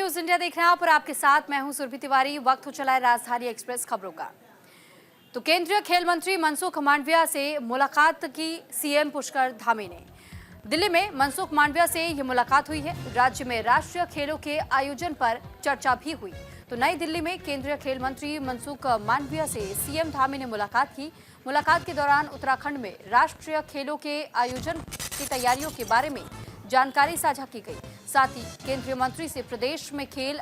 News India देख रहे हैं आप और आपके साथ मैं हूं सुरभि तिवारी। वक्त हो चला है राजधानी एक्सप्रेस खबरों का। तो केंद्रीय खेल मंत्री मनसुख मांडविया से मुलाकात की सीएम पुष्कर धामी ने। दिल्ली में मनसुख मांडविया से ये मुलाकात हुई है। राज्य में राष्ट्रीय खेलों के आयोजन पर चर्चा भी हुई। तो नई दिल्ली में केंद्रीय खेल मंत्री मनसुख मांडविया से सीएम धामी ने मुलाकात की। मुलाकात के दौरान उत्तराखंड में राष्ट्रीय खेलों के आयोजन की तैयारियों के बारे में जानकारी साझा की गई। साथ ही केंद्रीय मंत्री से प्रदेश में खेल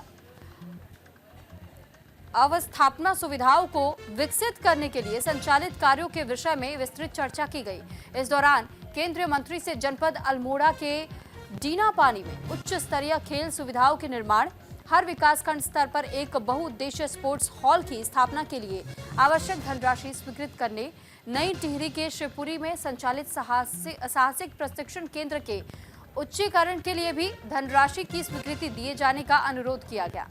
अवस्थापना सुविधाओं को विकसित करने के लिए संचालित कार्यों के विषय में विस्तृत चर्चा की गई। इस दौरान केंद्रीय मंत्री से जनपद अल्मोड़ा के डीना पानी में उच्च स्तरीय खेल सुविधाओं के निर्माण, हर विकासखंड स्तर पर एक बहुउद्देशीय स्पोर्ट्स हॉल की स्थापना के लिए आवश्यक धनराशि स्वीकृत करने, नई टिहरी के शिवपुरी में संचालित साहसिक प्रशिक्षण केंद्र के उच्चीकरण के लिए भी धनराशि की स्वीकृति दिए जाने का अनुरोध किया गया।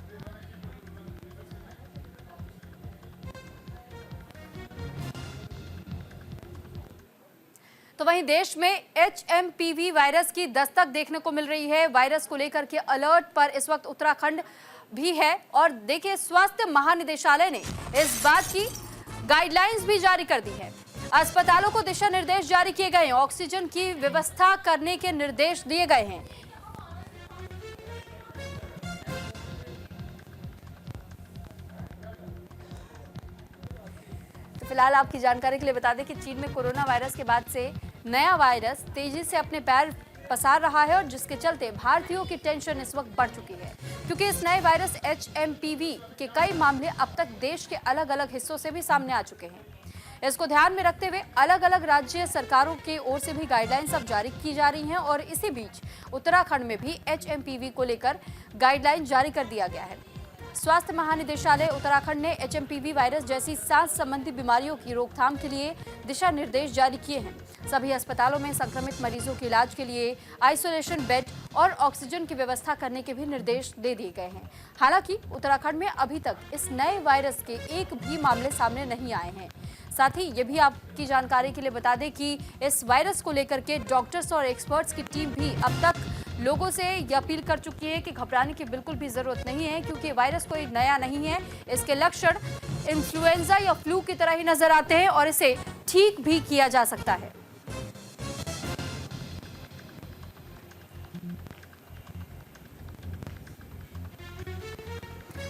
तो वहीं देश में HMPV वायरस की दस्तक देखने को मिल रही है। वायरस को लेकर के अलर्ट पर इस वक्त उत्तराखंड भी है और देखिए स्वास्थ्य महानिदेशालय ने इस बात की गाइडलाइंस भी जारी कर दी है। अस्पतालों को दिशा निर्देश जारी किए गए हैं। ऑक्सीजन की व्यवस्था करने के निर्देश दिए गए हैं। तो फिलहाल आपकी जानकारी के लिए बता दें कि चीन में कोरोना वायरस के बाद से नया वायरस तेजी से अपने पैर पसार रहा है और जिसके चलते भारतीयों की टेंशन इस वक्त बढ़ चुकी है, क्योंकि इस नए वायरस HMPV के कई मामले अब तक देश के अलग अलग हिस्सों से भी सामने आ चुके हैं। इसको ध्यान में रखते हुए अलग अलग राज्य सरकारों की ओर से भी गाइडलाइंस अब जारी की जा रही हैं और इसी बीच उत्तराखंड में भी HMPV को लेकर गाइडलाइन जारी कर दिया गया है। स्वास्थ्य महानिदेशालय उत्तराखंड ने HMPV वायरस जैसी सांस संबंधी बीमारियों की रोकथाम के लिए दिशा निर्देश जारी किए हैं। सभी अस्पतालों में संक्रमित मरीजों के इलाज के लिए आइसोलेशन बेड और ऑक्सीजन की व्यवस्था करने के भी निर्देश दे दिए गए हैं। हालांकि उत्तराखंड में अभी तक इस नए वायरस के एक भी मामले सामने नहीं आए हैं। साथ ही ये भी आपकी जानकारी के लिए बता दें कि इस वायरस को लेकर के डॉक्टर्स और एक्सपर्ट्स की टीम भी अब तक लोगों से ये अपील कर चुकी है कि घबराने की बिल्कुल भी जरूरत नहीं है, क्योंकि वायरस कोई नया नहीं है। इसके लक्षण इन्फ्लुएंजा या फ्लू की तरह ही नजर आते हैं और इसे ठीक भी किया जा सकता है।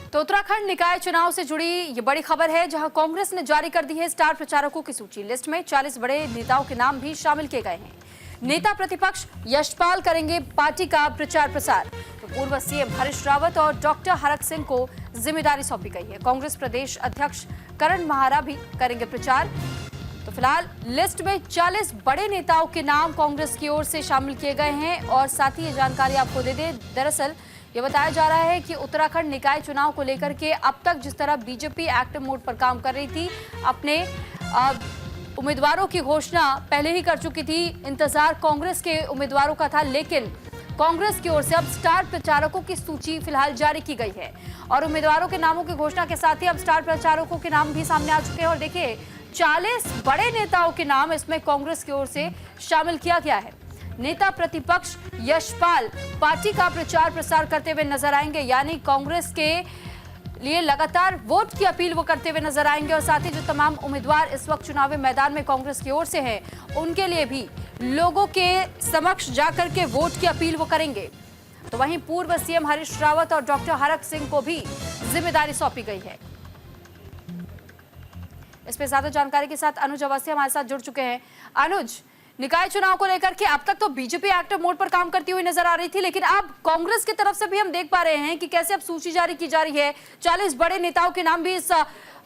तो उत्तराखंड निकाय चुनाव से जुड़ी ये बड़ी खबर है, जहां कांग्रेस ने जारी कर दी है स्टार प्रचारकों की सूची। लिस्ट में 40 बड़े नेताओं के नाम भी शामिल किए गए हैं। नेता प्रतिपक्ष यशपाल करेंगे पार्टी का प्रचार प्रसार। तो पूर्व सीएम हरीश रावत और डॉक्टर हरक सिंह को जिम्मेदारी सौंपी गई है। कांग्रेस प्रदेश अध्यक्ष करण महारा भी करेंगे प्रचार। तो फिलहाल लिस्ट में 40 बड़े नेताओं के नाम कांग्रेस की ओर से शामिल किए गए हैं और साथ ही ये जानकारी आपको दे दें, दरअसल ये बताया जा रहा है कि उत्तराखंड निकाय चुनाव को लेकर के अब तक जिस तरह बीजेपी एक्टिव मोड पर काम कर रही थी, अपने उम्मीदवारों की घोषणा पहले ही कर चुकी थी, इंतजार कांग्रेस के उम्मीदवारों का था, लेकिन कांग्रेस की ओर से अब स्टार प्रचारकों की सूची फिलहाल जारी की गई है और उम्मीदवारों के नामों की घोषणा के साथ ही अब स्टार प्रचारकों के नाम भी सामने आ चुके हैं। और देखिए 40 बड़े नेताओं के नाम इसमें कांग्रेस की ओर से शामिल किया गया है। नेता प्रतिपक्ष यशपाल पार्टी का प्रचार प्रसार करते हुए नजर आएंगे, यानी कांग्रेस के लिए लगातार वोट की अपील वो करते हुए नजर आएंगे और साथ ही जो तमाम उम्मीदवार इस वक्त चुनावी मैदान में कांग्रेस की ओर से हैं, उनके लिए भी लोगों के समक्ष जाकर के वोट की अपील वो करेंगे। तो वहीं पूर्व सीएम हरीश रावत और डॉक्टर हरक सिंह को भी जिम्मेदारी सौंपी गई है। इस पर ज्यादा जानकारी के साथ अनुज अवस्थी हमारे साथ जुड़ चुके हैं। अनुज, निकाय चुनाव को लेकर के अब तक तो बीजेपी एक्टिव मोड पर काम करती हुई नजर आ रही थी, लेकिन अब कांग्रेस की तरफ से भी हम देख पा रहे हैं कि कैसे अब सूची जारी की जा रही है। 40 बड़े नेताओं के नाम भी इस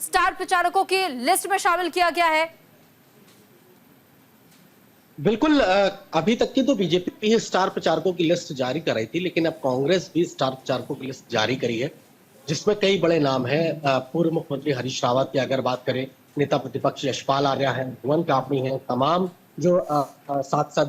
स्टार प्रचारकों की लिस्ट में शामिल किया गया है। बिल्कुल, अभी तक की तो बीजेपी ही स्टार प्रचारकों की लिस्ट जारी कर रही थी, लेकिन अब कांग्रेस भी स्टार प्रचारकों की लिस्ट जारी करी है, जिसमें कई बड़े नाम हैं। पूर्व मुख्यमंत्री हरीश रावत की अगर बात करें, नेता प्रतिपक्ष यशपाल आर्या है, भुवन कापनी है, तमाम जो साथ साथ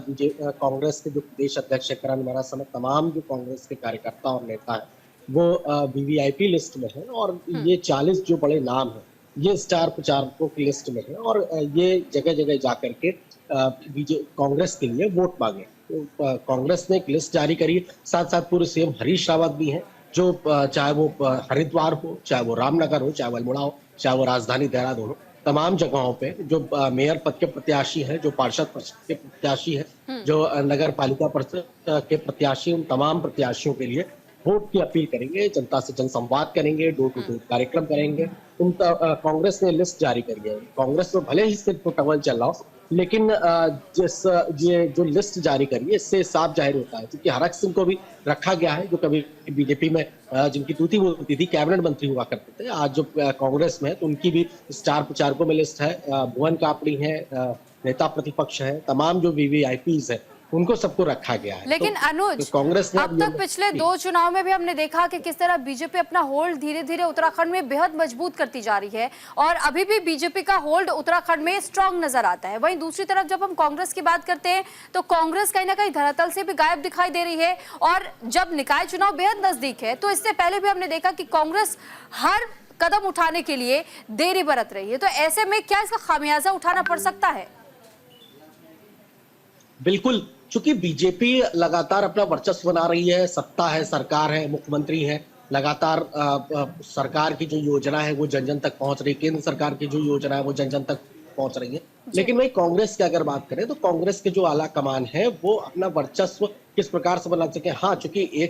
कांग्रेस के जो प्रदेश अध्यक्ष करण मेहरा समेत तमाम जो कांग्रेस के कार्यकर्ता और नेता है वो वीवीआईपी लिस्ट में है और ये 40 जो बड़े नाम है ये स्टार प्रचारकों की लिस्ट में है और ये जगह जगह जाकर के कांग्रेस के लिए वोट मांगे। तो कांग्रेस ने एक लिस्ट जारी करी, साथ साथ पूर्व सीएम हरीश रावत भी हैं जो चाहे वो हरिद्वार हो, चाहे वो रामनगर हो, चाहे वो अल्मोड़ा हो, चाहे वो राजधानी देहरादून हो, तमाम जगहों पे जो मेयर पद के प्रत्याशी हैं, जो पार्षद पद के प्रत्याशी हैं, जो नगर पालिका परिषद के प्रत्याशी, उन तमाम प्रत्याशियों के लिए वोट की अपील करेंगे, जनता से जनसंवाद करेंगे, डोर टू डोर कार्यक्रम करेंगे। कांग्रेस ने लिस्ट जारी करी है। कांग्रेस में भले ही सिर्फ टवल चल रहा हो, लेकिन ये जो लिस्ट जारी करी है, इससे साफ जाहिर होता है, क्योंकि हरक सिंह को भी रखा गया है, जो कभी बीजेपी में जिनकी तूती बोलती थी, कैबिनेट मंत्री हुआ करते थे, आज जो कांग्रेस में है, तो उनकी भी स्टार प्रचारकों में लिस्ट है। भुवन कापड़ी है, नेता प्रतिपक्ष है, तमाम जो वीवीआईपीज है, उनको सबको रखा गया है। लेकिन अनुज, कांग्रेस ने अब तक पिछले 2 चुनाव में भी हमने देखा कि किस तरह बीजेपी अपना होल्ड धीरे धीरे उत्तराखंड में बेहद मजबूत करती जा रही है और अभी भी बीजेपी का होल्ड उत्तराखंड में स्ट्रांग नजर आता है। वहीं दूसरी तरफ जब हम कांग्रेस की बात करते हैं तो कांग्रेस कहीं ना कहीं धरातल से भी गायब दिखाई दे रही है और जब निकाय चुनाव बेहद नजदीक है तो इससे पहले भी हमने देखा कि कांग्रेस हर कदम उठाने के लिए देरी बरत रही है। तो ऐसे में क्या इसका खामियाजा उठाना पड़ सकता है? बिल्कुल, चूंकि बीजेपी लगातार अपना वर्चस्व बना रही है, सत्ता है, सरकार है, मुख्यमंत्री है, लगातार सरकार की जो योजना है वो जन जन तक पहुंच रही है, केंद्र सरकार की जो योजना है वो जन जन तक पहुंच रही है। लेकिन वही कांग्रेस की अगर बात करें तो कांग्रेस के जो आला कमान है वो अपना वर्चस्व किस प्रकार से बना सके। हाँ, चूंकि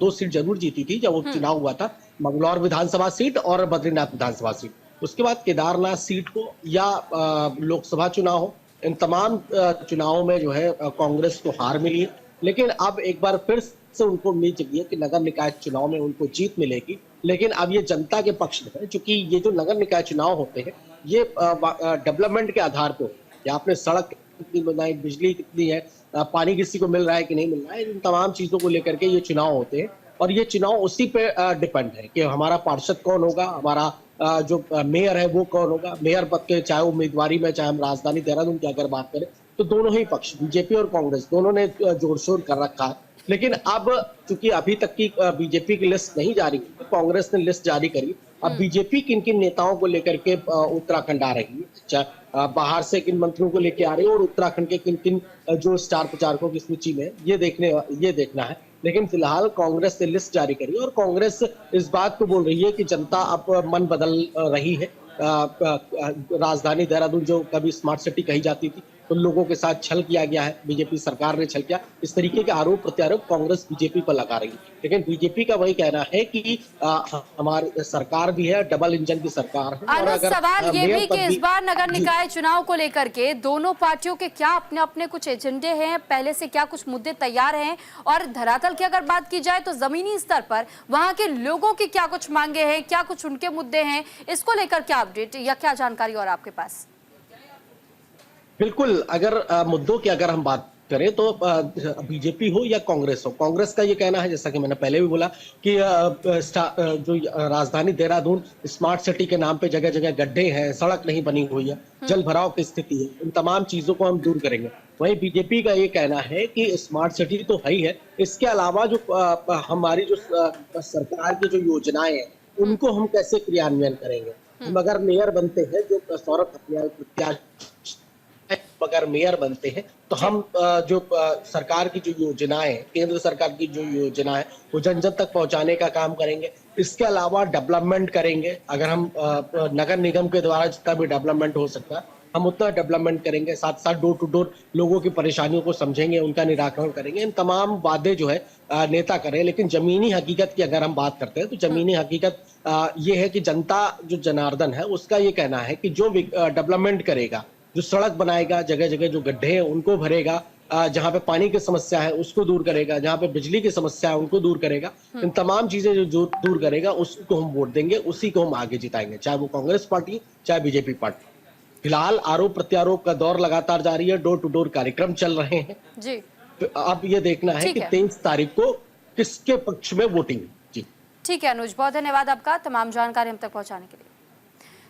2 सीट जरूर जीती थी जब वो चुनाव हुआ था, मंगलौर विधानसभा सीट और बद्रीनाथ विधानसभा सीट। उसके बाद केदारनाथ सीट हो या लोकसभा चुनाव हो, इन तमाम चुनावों में जो है कांग्रेस को हार मिली है। लेकिन अब एक बार फिर से उनको उम्मीद जगी है कि नगर निकाय चुनाव में उनको जीत मिलेगी। लेकिन अब ये जनता के पक्ष में है, क्योंकि ये जो नगर निकाय चुनाव होते हैं ये डेवलपमेंट के आधार पे होते हैं। आपने सड़क कितनी बनाई, बिजली कितनी है, पानी किसी को मिल रहा है कि नहीं मिल रहा है, इन तमाम चीजों को लेकर के ये चुनाव होते हैं। और ये चुनाव उसी पे डिपेंड है कि हमारा पार्षद कौन होगा, हमारा जो मेयर है वो कौन होगा। मेयर पद के चाहे उम्मीदवारी में, चाहे हम राजधानी देहरादून की अगर बात करें तो दोनों ही पक्ष, बीजेपी और कांग्रेस, दोनों ने जोर शोर कर रखा है। लेकिन अब चूंकि अभी तक की बीजेपी की लिस्ट नहीं जारी हुई, कांग्रेस ने लिस्ट जारी करी। अब बीजेपी किन किन नेताओं को लेकर के उत्तराखंड आ रही है, बाहर से किन मंत्रियों को लेकर आ रही है और उत्तराखंड के किन किन जो स्टार प्रचारकों की सूची में, ये देखना है। लेकिन फिलहाल कांग्रेस ने लिस्ट जारी करी और कांग्रेस इस बात को बोल रही है कि जनता अब मन बदल रही है। राजधानी देहरादून जो कभी स्मार्ट सिटी कही जाती थी, उन लोगों के साथ छल किया गया है, बीजेपी सरकार ने छल किया। इस तरीके के आरोप प्रत्यारोप कांग्रेस बीजेपी पर लगा रही है। लेकिन बीजेपी का वही कहना है कि हमारी सरकार भी है, डबल इंजन की सरकार है। और अगर सवाल ये भी कि इस बार नगर निकाय चुनाव को लेकर के दोनों पार्टियों के क्या अपने अपने कुछ एजेंडे हैं, पहले से क्या कुछ मुद्दे तैयार हैं, और धरातल की अगर बात की जाए तो जमीनी स्तर पर वहां के लोगों की क्या कुछ मांगे हैं, क्या कुछ उनके मुद्दे हैं, इसको लेकर क्या अपडेट या क्या जानकारी और आपके पास? बिल्कुल, अगर मुद्दों की अगर हम बात करें तो बीजेपी हो या कांग्रेस हो, कांग्रेस का ये कहना है, जैसा कि मैंने पहले भी बोला, कि जो राजधानी देहरादून स्मार्ट सिटी के नाम पे जगह जगह गड्ढे हैं, सड़क नहीं बनी हुई है, जल भराव की स्थिति है, इन तमाम चीजों को हम दूर करेंगे। वहीं बीजेपी का ये कहना है कि स्मार्ट सिटी तो है ही है, इसके अलावा जो हमारी जो सरकार की जो योजनाएं हैं उनको हम कैसे क्रियान्वयन करेंगे। हम अगर मेयर बनते हैं, जो सौरभ प्रत्याशी अगर मेयर बनते हैं तो हम जो सरकार की जो योजनाएं, केंद्र सरकार की जो योजना है वो जन जन तक पहुंचाने का काम करेंगे। इसके अलावा डेवलपमेंट करेंगे। अगर हम नगर निगम के द्वारा जितना भी डेवलपमेंट हो सकता है हम उतना डेवलपमेंट करेंगे। साथ साथ डोर टू डोर लोगों की परेशानियों को समझेंगे, उनका निराकरण करेंगे। इन तमाम वादे जो है नेता करें। लेकिन जमीनी हकीकत की अगर हम बात करते हैं तो जमीनी हकीकत ये है कि जनता जो जनार्दन है उसका ये कहना है कि जो डेवलपमेंट करेगा, जो सड़क बनाएगा, जगह जगह जो गड्ढे हैं उनको भरेगा, जहाँ पे पानी की समस्या है उसको दूर करेगा, जहाँ पे बिजली की समस्या है उनको दूर करेगा, इन तमाम चीजें जो दूर करेगा उसको हम वोट देंगे, उसी को हम आगे जिताएंगे, चाहे वो कांग्रेस पार्टी चाहे बीजेपी पार्टी। फिलहाल आरोप प्रत्यारोप का दौर लगातार जारी है, डोर टू डोर कार्यक्रम चल रहे हैं जी। अब ये देखना है कि 23 तारीख को किसके पक्ष में वोटिंग। जी ठीक है अनुज, बहुत धन्यवाद आपका तमाम जानकारी हम तक पहुंचाने के लिए।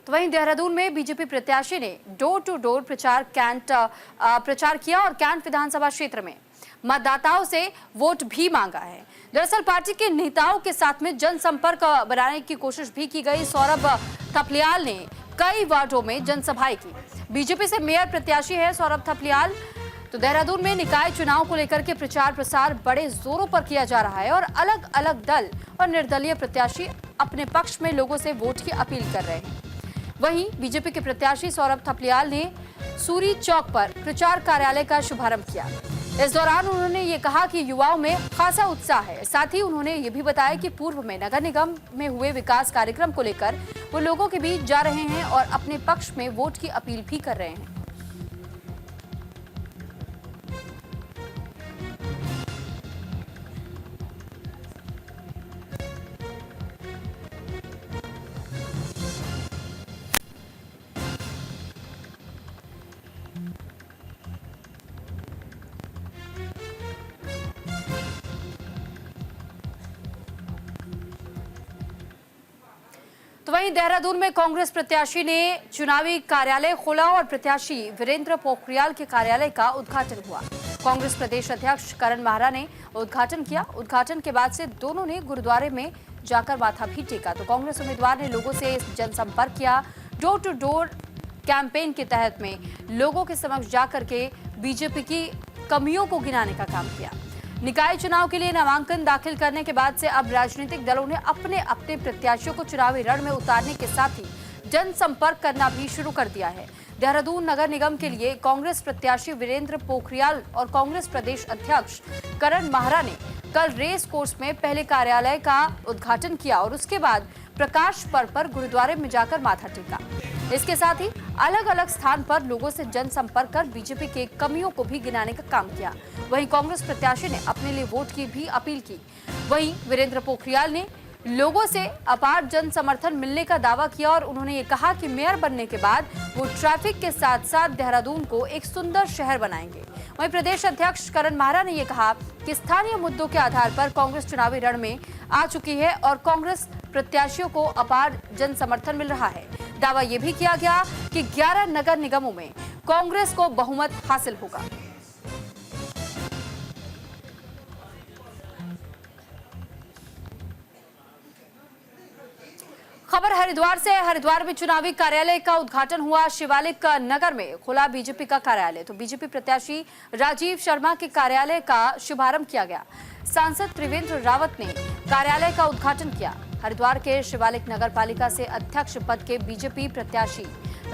तो वहीं देहरादून में बीजेपी प्रत्याशी ने डोर टू डोर प्रचार किया और कैंट विधानसभा क्षेत्र में मतदाताओं से वोट भी मांगा है। दरअसल पार्टी के नेताओं के साथ में जनसंपर्क बनाने की कोशिश भी की गई। सौरभ थपलियाल ने कई वार्डों में जनसभाएं की। बीजेपी से मेयर प्रत्याशी है सौरभ थपलियाल। तो देहरादून में निकाय चुनाव को लेकर के प्रचार प्रसार बड़े जोरों पर किया जा रहा है और अलग अलग दल और निर्दलीय प्रत्याशी अपने पक्ष में लोगों से वोट की अपील कर रहे हैं। वहीं बीजेपी के प्रत्याशी सौरभ थपलियाल ने सूरी चौक पर प्रचार कार्यालय का शुभारंभ किया। इस दौरान उन्होंने ये कहा कि युवाओं में खासा उत्साह है। साथ ही उन्होंने ये भी बताया कि पूर्व में नगर निगम में हुए विकास कार्यक्रम को लेकर वो लोगों के बीच जा रहे हैं और अपने पक्ष में वोट की अपील भी कर रहे हैं। तो वहीं देहरादून में कांग्रेस प्रत्याशी ने चुनावी कार्यालय खोला और प्रत्याशी वीरेंद्र पोखरियाल के कार्यालय का उद्घाटन हुआ। कांग्रेस प्रदेश अध्यक्ष करण माहरा ने उद्घाटन किया। उद्घाटन के बाद से दोनों ने गुरुद्वारे में जाकर माथा भी टेका। तो कांग्रेस उम्मीदवार ने लोगों से जनसंपर्क किया। डोर टू डोर कैंपेन के तहत में लोगों के समक्ष जाकर के बीजेपी की कमियों को गिनाने का काम किया। निकाय चुनाव के लिए नामांकन दाखिल करने के बाद से अब राजनीतिक दलों ने अपने अपने प्रत्याशियों को चुनावी रण में उतारने के साथ ही जनसंपर्क करना भी शुरू कर दिया है। देहरादून नगर निगम के लिए कांग्रेस प्रत्याशी वीरेंद्र पोखरियाल और कांग्रेस प्रदेश अध्यक्ष करण माहरा ने कल रेस कोर्स में पहले कार्यालय का उद्घाटन किया और उसके बाद प्रकाश पर्व पर गुरुद्वारे में जाकर माथा टेका। इसके साथ ही अलग अलग स्थान पर लोगों से जनसंपर्क कर बीजेपी के कमियों को भी गिनाने का काम किया। वहीं कांग्रेस प्रत्याशी ने अपने लिए वोट की भी अपील की। वहीं वीरेंद्र पोखरियाल ने लोगों से अपार जन समर्थन मिलने का दावा किया और उन्होंने ये कहा कि मेयर बनने के बाद वो ट्रैफिक के साथ साथ देहरादून को एक सुंदर शहर बनाएंगे। वहीं प्रदेश अध्यक्ष करण माहरा ने यह कहा कि स्थानीय मुद्दों के आधार पर कांग्रेस चुनावी रण में आ चुकी है और कांग्रेस प्रत्याशियों को अपार जन समर्थन मिल रहा है। दावा यह भी किया गया कि 11 नगर निगमों में कांग्रेस को बहुमत हासिल होगा। खबर हरिद्वार से। हरिद्वार में चुनावी कार्यालय का उद्घाटन हुआ। शिवालिक नगर में खुला बीजेपी का कार्यालय। तो बीजेपी प्रत्याशी राजीव शर्मा के कार्यालय का शुभारंभ किया गया। सांसद त्रिवेंद्र रावत ने कार्यालय का उद्घाटन किया। हरिद्वार के शिवालिक नगर पालिका से अध्यक्ष पद के बीजेपी प्रत्याशी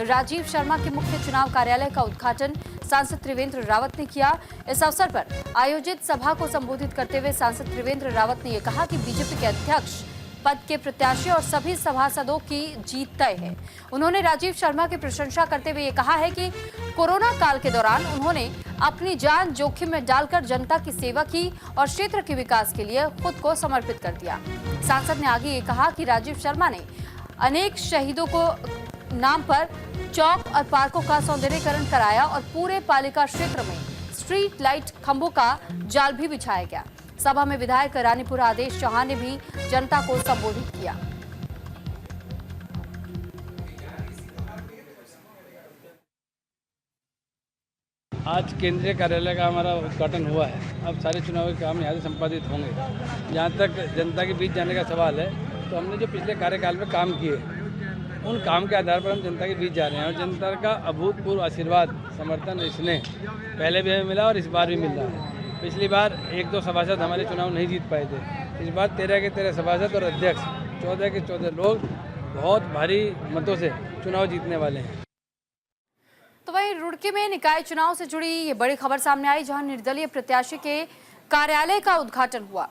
राजीव शर्मा के मुख्य चुनाव कार्यालय का उद्घाटन सांसद त्रिवेंद्र रावत ने किया। इस अवसर पर आयोजित सभा को संबोधित करते हुए सांसद त्रिवेंद्र रावत ने यह कहा कि बीजेपी के अध्यक्ष पद के प्रत्याशी और सभी सभासदों की जीत तय है। उन्होंने राजीव शर्मा की प्रशंसा करते हुए ये कहा है कि कोरोना काल के दौरान उन्होंने अपनी जान जोखिम में डालकर जनता की सेवा की और क्षेत्र के विकास के लिए खुद को समर्पित कर दिया। सांसद ने आगे ये कहा कि राजीव शर्मा ने अनेक शहीदों को नाम पर चौक और पार्कों का सौंदर्यीकरण कराया और पूरे पालिका क्षेत्र में स्ट्रीट लाइट खंभों का जाल भी बिछाया गया। सभा में विधायक रानीपुर आदेश चौहान ने भी जनता को संबोधित किया। आज केंद्रीय कार्यालय का हमारा उद्घाटन हुआ है। अब सारे चुनावी काम यहाँ से संपादित होंगे। जहाँ तक जनता के बीच जाने का सवाल है, तो हमने जो पिछले कार्यकाल में काम किए उन काम के आधार पर हम जनता के बीच जा रहे हैं और जनता का अभूतपूर्व आशीर्वाद समर्थन इसने पहले भी हमें मिला और इस बार भी मिल रहा है। पिछली बार 1-2 सभासद हमारे चुनाव नहीं जीत पाए थे। इस बार 13 के 13 सभासद और अध्यक्ष 14 के 14 लोग बहुत भारी मतों से चुनाव जीतने वाले हैं। तो वहीं रुड़की में निकाय चुनाव से जुड़ी ये बड़ी खबर सामने आई, जहां निर्दलीय प्रत्याशी के कार्यालय का उद्घाटन हुआ।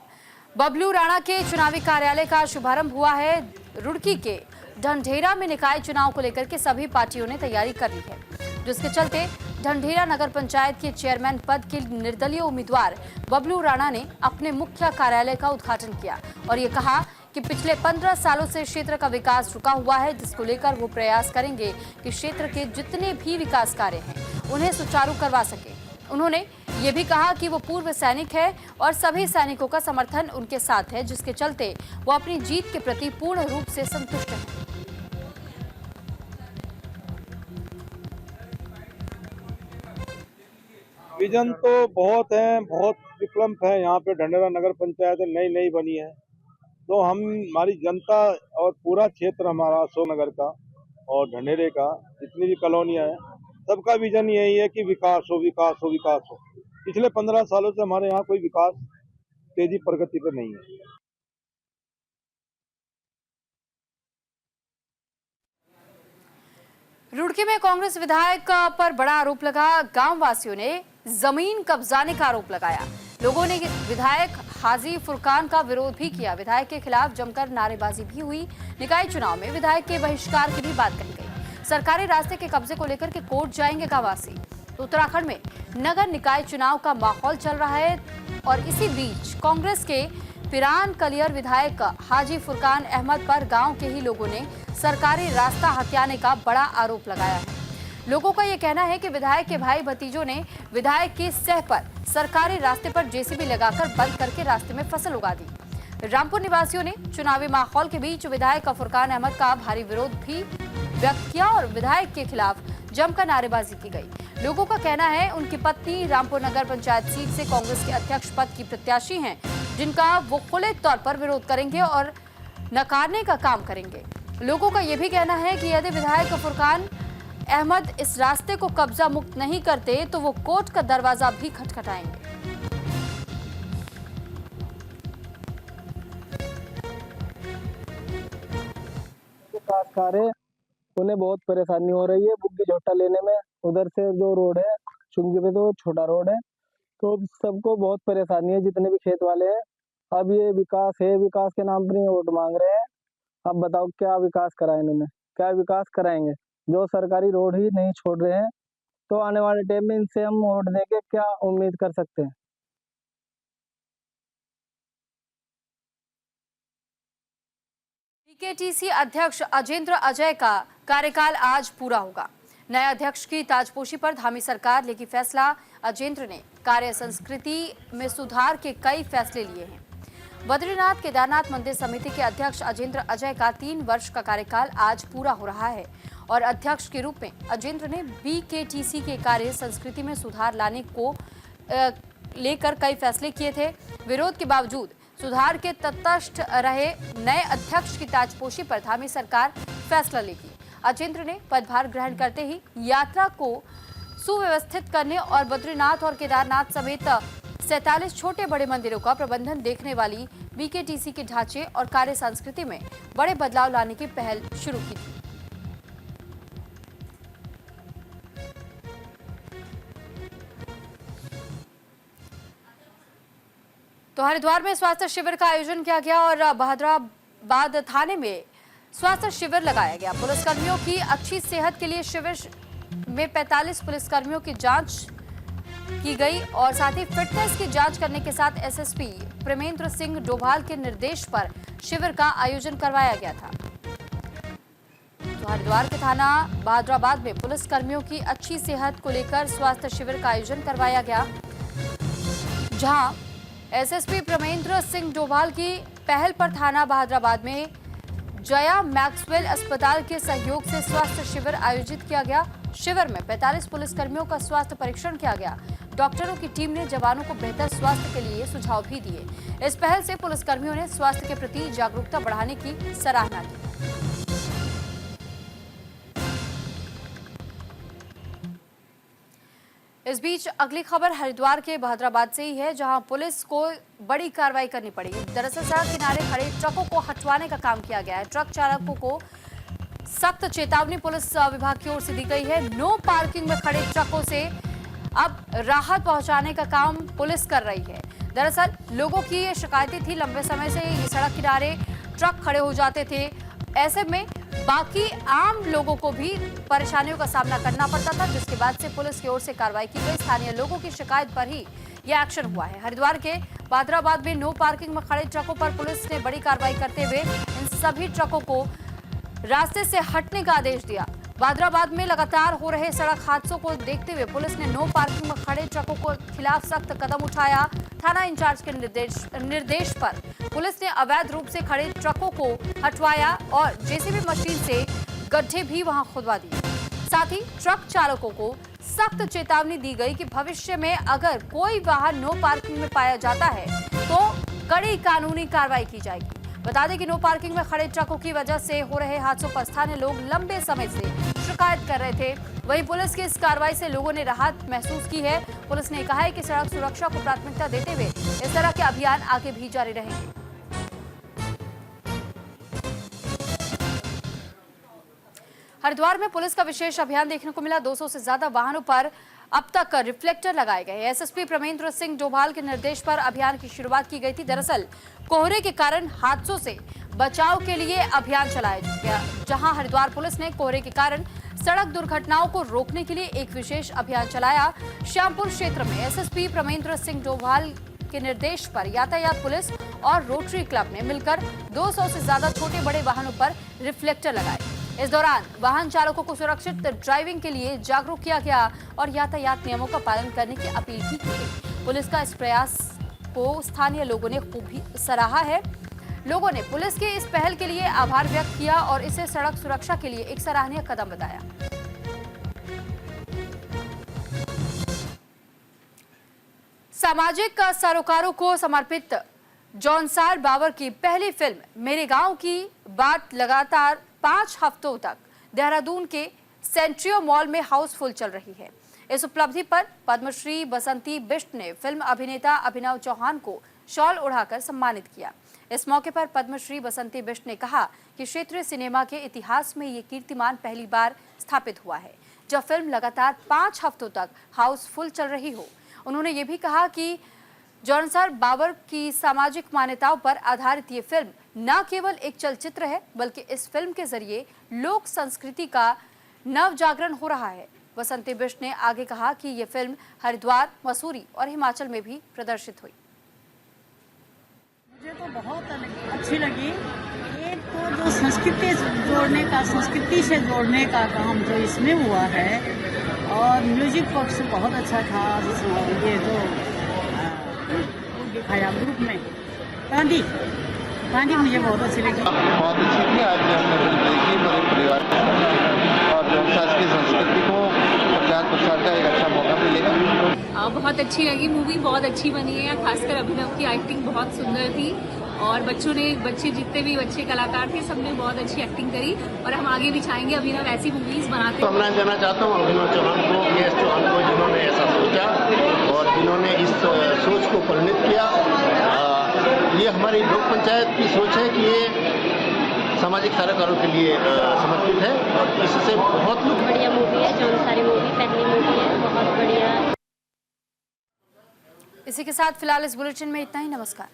बबलू राणा के चुनावी कार्यालय का शुभारंभ हुआ है। रुड़की के ढंढेरा में निकाय चुनाव को लेकर के सभी पार्टियों ने तैयारी कर ली है, जिसके चलते ढंढेरा नगर पंचायत के चेयरमैन पद के निर्दलीय उम्मीदवार बबलू राणा ने अपने मुख्य कार्यालय का उद्घाटन किया और ये कहा कि पिछले 15 सालों से क्षेत्र का विकास रुका हुआ है, जिसको लेकर वो प्रयास करेंगे कि क्षेत्र के जितने भी विकास कार्य हैं उन्हें सुचारू करवा सके। उन्होंने ये भी कहा कि वो पूर्व सैनिक है और सभी सैनिकों का समर्थन उनके साथ है, जिसके चलते वो अपनी जीत के प्रति पूर्ण रूप से संतुष्ट है। विजन तो बहुत है, बहुत विकल्प है। यहाँ पे ढंढेरा नगर पंचायत नई बनी है, तो हम हमारी जनता और पूरा क्षेत्र हमारा अशोक नगर का और ढंढेरे का जितनी भी कॉलोनियाँ हैं सबका विजन यही है कि विकास हो, विकास हो, विकास हो। पिछले 15 सालों से हमारे यहाँ कोई विकास तेजी प्रगति पर नहीं है। रुड़की में कांग्रेस विधायक पर बड़ा आरोप लगा। गांव वासियों ने जमीन कब्जाने का आरोप लगाया। लोगों ने विधायक हाजी फुरकान का विरोध भी किया। विधायक के खिलाफ जमकर नारेबाजी भी हुई। निकाय चुनाव में विधायक के बहिष्कार की भी बात कही गई। सरकारी रास्ते के कब्जे को लेकर के कोर्ट जाएंगे गांववासी। तो उत्तराखंड में नगर निकाय चुनाव का माहौल चल रहा है और इसी बीच कांग्रेस के पिरान कलियर विधायक हाजी फुरकान अहमद पर गांव के ही लोगों ने सरकारी रास्ता हथियाने का बड़ा आरोप लगाया है। लोगों का यह कहना है कि विधायक के भाई भतीजों ने विधायक की सह पर सरकारी रास्ते पर जेसीबी लगाकर बंद करके रास्ते में फसल उगा दी। रामपुर निवासियों ने चुनावी माहौल के बीच विधायक फुरकान अहमद का भारी विरोध भी व्यक्त किया और विधायक के खिलाफ जमकर नारेबाजी की गई। लोगों का कहना है उनकी पत्नी रामपुर नगर पंचायत सीट से कांग्रेस के अध्यक्ष पद की प्रत्याशी हैं, जिनका वो खुले तौर पर विरोध करेंगे और नकारने का काम करेंगे। लोगों का यह भी कहना है कि यदि विधायक फुरकान अहमद इस रास्ते को कब्जा मुक्त नहीं करते तो वो कोर्ट का दरवाजा भी खटखटाएंगे। काश्तकार है, उन्हें बहुत परेशानी हो रही है बुग्गी झोटा लेने में। उधर से जो रोड है चुंगी पे तो छोटा रोड है, तो सबको बहुत परेशानी है जितने भी खेत वाले हैं। अब ये विकास है, विकास के नाम पर ही वोट मांग रहे हैं। अब बताओ क्या विकास करा इन्होंने, क्या विकास कराएंगे? जो सरकारी रोड ही नहीं छोड़ रहे हैं तो आने वाले टाइम में इनसे हम वोट देके क्या उम्मीद कर सकते हैं? बीकेटीसी अध्यक्ष अजेंद्र अजय का कार्यकाल आज पूरा होगा। नए अध्यक्ष की ताजपोशी पर धामी सरकार लेगी फैसला। अजेंद्र ने कार्य संस्कृति में सुधार के कई फैसले लिए हैं। बद्रीनाथ केदारनाथ मंदिर समिति के अध्यक्ष अजेंद्र अजय का 3 वर्ष का कार्यकाल आज पूरा हो रहा है और अध्यक्ष के रूप में अजेंद्र ने बीकेटीसी के कार्य संस्कृति में सुधार लाने को लेकर कई फैसले किए थे। विरोध के बावजूद सुधार के तटस्थ रहे नए अध्यक्ष की ताजपोशी पर धामी सरकार फैसला लेगी। अजेंद्र ने पदभार ग्रहण करते ही यात्रा को सुव्यवस्थित करने और बद्रीनाथ और केदारनाथ समेत 47 छोटे बड़े मंदिरों का प्रबंधन देखने वाली बीकेटीसी के ढांचे और कार्य संस्कृति में बड़े बदलाव लाने की पहल शुरू की थी। तो हरिद्वार में स्वास्थ्य शिविर का आयोजन किया गया और बहादुराबाद थाने में स्वास्थ्य शिविर लगाया गया। पुलिसकर्मियों की अच्छी सेहत के लिए शिविर में 45 पुलिसकर्मियों की जांच की गई और साथ ही फिटनेस की जांच करने के साथ एसएसपी प्रेमेंद्र सिंह डोभाल के निर्देश पर शिविर का आयोजन करवाया गया था। तो हरिद्वार के थाना बहादुराबाद में पुलिसकर्मियों की अच्छी सेहत को लेकर स्वास्थ्य शिविर का आयोजन करवाया गया, जहां एसएसपी प्रेमेंद्र सिंह डोभाल की पहल पर थाना बहादुराबाद में जया मैक्सवेल अस्पताल के सहयोग से स्वास्थ्य शिविर आयोजित किया गया। शिविर में 45 पुलिसकर्मियों का स्वास्थ्य परीक्षण किया गया। डॉक्टरों की टीम ने जवानों को बेहतर स्वास्थ्य के लिए सुझाव भी दिए। इस पहल से पुलिसकर्मियों ने स्वास्थ्य के प्रति जागरूकता बढ़ाने की सराहना की। इस बीच अगली खबर हरिद्वार के बहादुराबाद से ही है, जहां पुलिस को बड़ी कार्रवाई करनी पड़ी। दरअसल सड़क किनारे खड़े ट्रकों को हटवाने का काम किया गया है। ट्रक चालकों को सख्त चेतावनी पुलिस विभाग की ओर से दी गई है। नो पार्किंग में खड़े ट्रकों से अब राहत पहुंचाने का काम पुलिस कर रही है। दरअसल लोगों की ये शिकायतें थी, लंबे समय से ये सड़क किनारे ट्रक खड़े हो जाते थे। ऐसे में बाकी आम लोगों को भी परेशानियों का सामना करना पड़ता था, जिसके बाद से पुलिस की ओर से कार्रवाई की गई। स्थानीय लोगों की शिकायत पर ही यह एक्शन हुआ है। हरिद्वार के बहादुराबाद में नो पार्किंग में खड़े ट्रकों पर पुलिस ने बड़ी कार्रवाई करते हुए इन सभी ट्रकों को रास्ते से हटने का आदेश दिया। बहादुराबाद में लगातार हो रहे सड़क हादसों को देखते हुए पुलिस ने नो पार्किंग में खड़े ट्रकों के खिलाफ सख्त कदम उठाया। थाना इंचार्ज के निर्देश पर पुलिस ने अवैध रूप से खड़े ट्रकों को हटवाया और जेसीबी मशीन से गड्ढे भी वहां खुदवा दिए। साथ ही ट्रक चालकों को सख्त चेतावनी दी गई कि भविष्य में अगर कोई वाहन नो पार्किंग में पाया जाता है तो कड़ी कानूनी कार्रवाई की जाएगी। बता दें कि नो पार्किंग में खड़े ट्रकों की वजह से हो रहे हादसों पर स्थानीय लोग लंबे समय से शिकायत कर रहे थे। वहीं पुलिस की इस कार्रवाई से लोगों ने राहत महसूस की है। पुलिस ने कहा है कि सड़क सुरक्षा को प्राथमिकता देते हुए इस तरह के अभियान आगे भी जारी रहेंगे। हरिद्वार में पुलिस का विशेष अभियान देखने को मिला। 200 से ज्यादा वाहनों पर अब तक रिफ्लेक्टर लगाए गए। एसएसपी प्रमेंद्र सिंह डोभाल के निर्देश पर अभियान की शुरुआत की गई थी। दरअसल कोहरे के कारण हादसों से बचाव के लिए अभियान चलाया गया, जहां हरिद्वार पुलिस ने कोहरे के कारण सड़क दुर्घटनाओं को रोकने के लिए एक विशेष अभियान चलाया। श्यामपुर क्षेत्र में एसएसपी प्रमेंद्र सिंह डोभाल के निर्देश पर यातायात पुलिस और रोटरी क्लब ने मिलकर 200 से ज्यादा छोटे बड़े वाहनों पर रिफ्लेक्टर लगाए। इस दौरान वाहन चालकों को सुरक्षित ड्राइविंग के लिए जागरूक किया गया और यातायात नियमों का पालन करने की अपील भी की गई। पुलिस का इस प्रयास को स्थानीय लोगों ने खूब भी सराहा है। लोगों ने पुलिस की इस पहल के लिए आभार व्यक्त किया और इसे सड़क सुरक्षा के लिए एक सराहनीय कदम बताया। सामाजिक सरोकारों को समर्पित जौनसार बाबर की पहली फिल्म मेरे गांव की बात लगातार 5 हफ्तों तक देहरादून के सेंट्रियो मॉल में हाउसफुल चल रही है। इस उपलब्धि पर पद्मश्री बसंती बिष्ट ने फिल्म अभिनेता अभिनव चौहान को शॉल उड़ाकर सम्मानित किया। इस मौके पर पद्मश्री बसंती बिष्ट ने कहा कि क्षेत्रीय सिनेमा के इतिहास में ये कीर्तिमान पहली बार स्थापित हुआ है जब फिल्म लगातार 5 हफ्तों तक हाउसफुल चल रही हो। उन्होंने ये भी कहा कि जौनसार बाबर की सामाजिक मान्यताओं पर आधारित ये फिल्म न केवल एक चलचित्र है, बल्कि इस फिल्म के जरिए लोक संस्कृति का नव जागरण हो रहा है। बसंती बिष्ट ने आगे कहा कि ये फिल्म हरिद्वार, मसूरी और हिमाचल में भी प्रदर्शित हुई। मुझे तो बहुत अच्छी लगी। एक तो जो संस्कृति से जोड़ने का काम जो इसमें हुआ है, और म्यूजिक पक्ष बहुत अच्छा था। ये जो दिखाया ग्रुप में गांधी मुझे बहुत अच्छी लगी। बहुत अच्छी थी। आज हमने फिल्म देखी मेरे परिवार के साथ, और जौनसार की संस्कृति को प्रचार प्रसार का एक अच्छा मौका मिलेगा। बहुत अच्छी लगी मूवी, बहुत अच्छी बनी है। खासकर अभिनव की एक्टिंग बहुत सुंदर थी और बच्चे जितने भी बच्चे कलाकार थे सबने बहुत अच्छी एक्टिंग करी और हम आगे भी चाहेंगे अभिनव ऐसी मूवीज बनाते। तो मैं जाना चाहता हूँ अभिनव चौहान को, यश चौहान को, जिन्होंने ऐसा सोचा और जिन्होंने इस सोच को परिणित किया। ये हमारी लोक पंचायत की सोच है कि ये सामाजिक सरोकारों के लिए समर्पित है और इससे बहुत बढ़िया मूवी है। जौनसारी मूवी पहली मूवी है, बहुत बढ़िया। इसी के साथ फिलहाल इस बुलेटिन में इतना ही। नमस्कार।